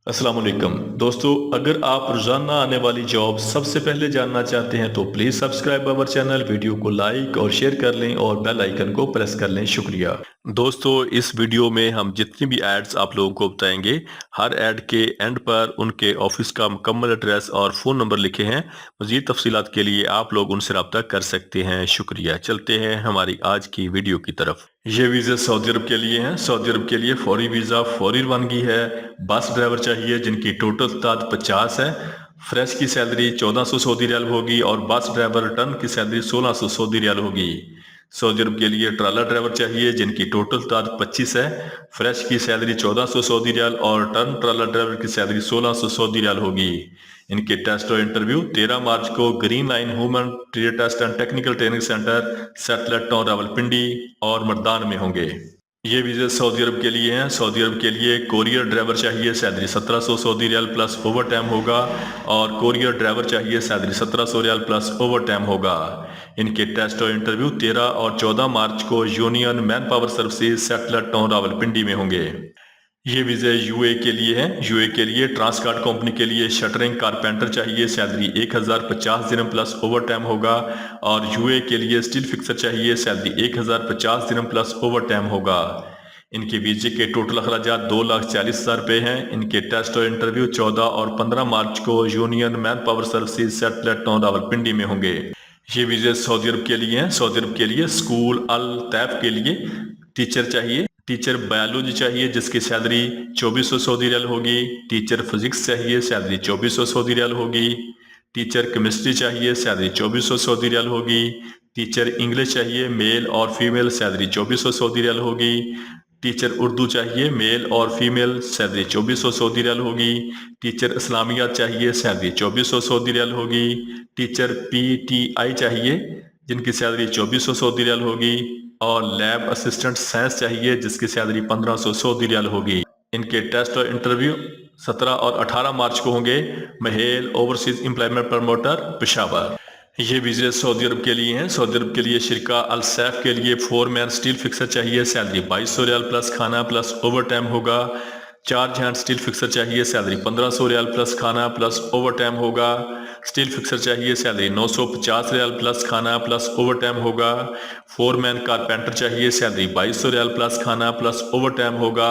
अस्सलाम वालेकुम दोस्तों, अगर आप रोजाना आने वाली जॉब सबसे पहले जानना चाहते हैं तो please subscribe our channel, video को लाइक और शेयर कर लें और बेल आइकन को प्रेस कर लें। शुक्रिया दोस्तों। इस वीडियो में हम जितनी भी एड्स आप लोगों को बताएंगे, हर एड के एंड पर उनके ऑफिस का मुकम्मल एड्रेस और फ़ोन नंबर लिखे हैं। मज़ीद तफसीलात के लिए आप लोग उनसे रब्ता कर सकते हैं। शुक्रिया। चलते हैं हमारी आज की वीडियो की तरफ। ये वीज़ा सऊदी अरब के लिए हैं। सऊदी अरब के लिए फौरी वीज़ा, फौरी रवानगी है। बस ड्राइवर चाहिए जिनकी टोटल तादाद 50 है। फ्रेश की सैलरी 1400 सऊदी रियाल होगी और बस ड्राइवर रिटर्न की सैलरी 1600 सऊदी रियाल होगी। सऊदी अरब के लिए ट्राला ड्राइवर चाहिए जिनकी टोटल तादाद 25 है। फ्रेश की सैलरी 1400 सऊदी रियाल और टर्न ट्राला ड्राइवर की सैलरी 1600 सऊदी रियाल होगी। इनके टेस्ट और इंटरव्यू 13 मार्च को Green Line Human Trade Test and Technical Training Centre, Satellite Town Rawalpindi और मर्दान में होंगे। ये वीज़ा सऊदी अरब के लिए हैं। सऊदी अरब के लिए कोरियर ड्राइवर चाहिए, सैलरी 1700 सऊदी रियाल प्लस ओवर टाइम होगा। और कोरियर ड्राइवर चाहिए, सैलरी 1700 रियाल प्लस ओवर टाइम होगा। इनके टेस्ट और इंटरव्यू 13 और 14 मार्च को union man power services, satellite Town Rawalpindi में होंगे। ये वीज़ा यूए के लिए है। यूए के लिए ट्रांसकार्ड कंपनी के लिए शटरिंग कारपेंटर चाहिए, सैलरी 1050 दिरहम प्लस ओवर टाइम होगा। और यूए के लिए स्टील फिक्सर चाहिए, सैलरी 1050 दिरहम प्लस ओवर टाइम होगा। इनके वीजे के टोटल अखराजात 2,40,000 रुपये हैं। इनके टेस्ट और इंटरव्यू 14 और 15 मार्च को union man power services, satellite Town Rawalpindi में होंगे। ये वीज़े सऊदी अरब के लिए हैं। सऊदी अरब के लिए स्कूल अल तैफ के लिए टीचर चाहिए। टीचर बायोलॉजी चाहिए जिसकी सैलरी 2400 सऊदी रियाल होगी। टीचर फिजिक्स चाहिए, सैलरी 2400 सऊदी रियाल होगी। टीचर केमिस्ट्री चाहिए, सैलरी 2400 सऊदी रियाल होगी। टीचर इंग्लिश चाहिए, मेल और फीमेल, सैलरी 2400 सऊदी रियाल होगी। टीचर उर्दू चाहिए, मेल और फीमेल, सैलरी 2400 सऊदी रियाल होगी। टीचर इस्लामियात चाहिए, सैलरी 2400 सऊदी रियाल होगी। टीचर पीटीआई चाहिए जिनकी सैलरी 2400 सऊदी रियाल होगी। और लैब असिस्टेंट साइंस चाहिए जिसकी सैलरी 1500 सऊदी रियाल होगी। इनके टेस्ट और इंटरव्यू 17 और 18 मार्च को होंगे। महल ओवरसीज एम्प्लॉयमेंट प्रमोटर, पेशावर। ये वीज़े सऊदी अरब के लिए हैं। सऊदी अरब के लिए शिरका अल सैफ के लिए फोरमैन स्टील फिक्सर चाहिए, सैलरी 2200 रियाल प्लस खाना प्लस ओवर टाइम होगा। चार्ज हैंड स्टील फिक्सर चाहिए, सैलरी 1500 रियाल प्लस खाना प्लस ओवर टाइम होगा। स्टील फिक्सर चाहिए, सैलरी 950 रियाल प्लस खाना प्लस ओवर टाइम होगा। फोरमैन कारपेंटर चाहिए, सैलरी 2200 रियाल प्लस खाना प्लस ओवर टाइम होगा।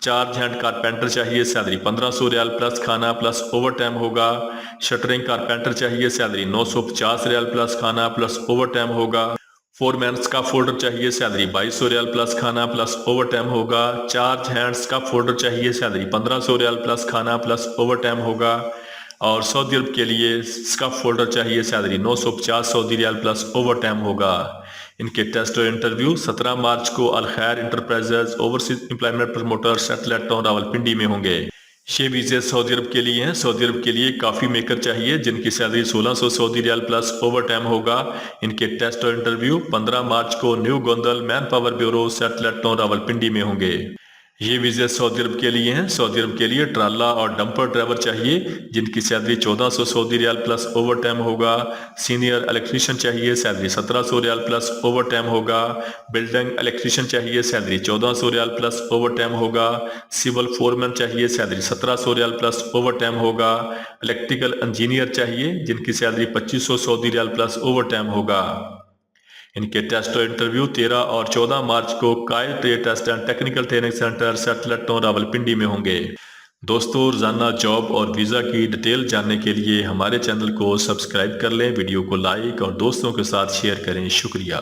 चार्ज हैंड कारपेंटर चाहिए, सैलरी 1500 रियाल प्लस खाना प्लस ओवर टाइम होगा। शटरिंग कारपेंटर चाहिए, सैलरी 950 रियाल प्लस खाना प्लस ओवर टाइम होगा। फोरमैन का फोल्डर चाहिए, सैलरी 2200 रियाल प्लस खाना प्लस ओवर टाइम होगा। चार्ज हैंड्स का फोल्डर चाहिए, सैलरी 1500 रियाल प्लस खाना प्लस ओवर टाइम होगा। और सऊदी अरब के लिए स्कफ फोल्डर चाहिए, सैलरी 950 सऊदी रियाल प्लस ओवर टाइम होगा। इनके टेस्ट और इंटरव्यू 17 मार्च को अल खैर enterprises overseas employment promoter, satellite Town Rawalpindi में होंगे। ये वीज़े सऊदी अरब के लिए हैं। सऊदी अरब के लिए काफ़ी मेकर चाहिए जिनकी सैलरी 1600 सऊदी रियाल प्लस ओवर टाइम होगा। इनके टेस्ट और इंटरव्यू 15 मार्च को New Gondal Manpower Bureau, Satellite Town Rawalpindi में होंगे। ये वीज़े सऊदी अरब के लिए हैं। सऊदी अरब के लिए ट्राला और डंपर ड्राइवर चाहिए जिनकी सैलरी 1400 सऊदी रियाल प्लस ओवर टाइम होगा। सीनियर इलेक्ट्रीशियन चाहिए, सैलरी 1700 रियाल प्लस ओवर टाइम होगा। बिल्डिंग इलेक्ट्रीशियन चाहिए, सैलरी 1400 रियाल प्लस ओवर टाइम होगा। सिविल फोरमैन चाहिए, सैलरी 1700 रियाल प्लस ओवर टाइम होगा। इलेक्ट्रिकल इंजीनियर चाहिए जिनकी सैलरी 2500 सऊदी रियाल प्लस ओवर टाइम होगा। इनके टेस्ट और इंटरव्यू 13 और 14 मार्च को कायल Trade Test and Technical Training Centre, Satellite Town Rawalpindi में होंगे। दोस्तों, रोजाना जॉब और वीज़ा की डिटेल जानने के लिए हमारे चैनल को सब्सक्राइब कर लें, वीडियो को लाइक और दोस्तों के साथ शेयर करें। शुक्रिया।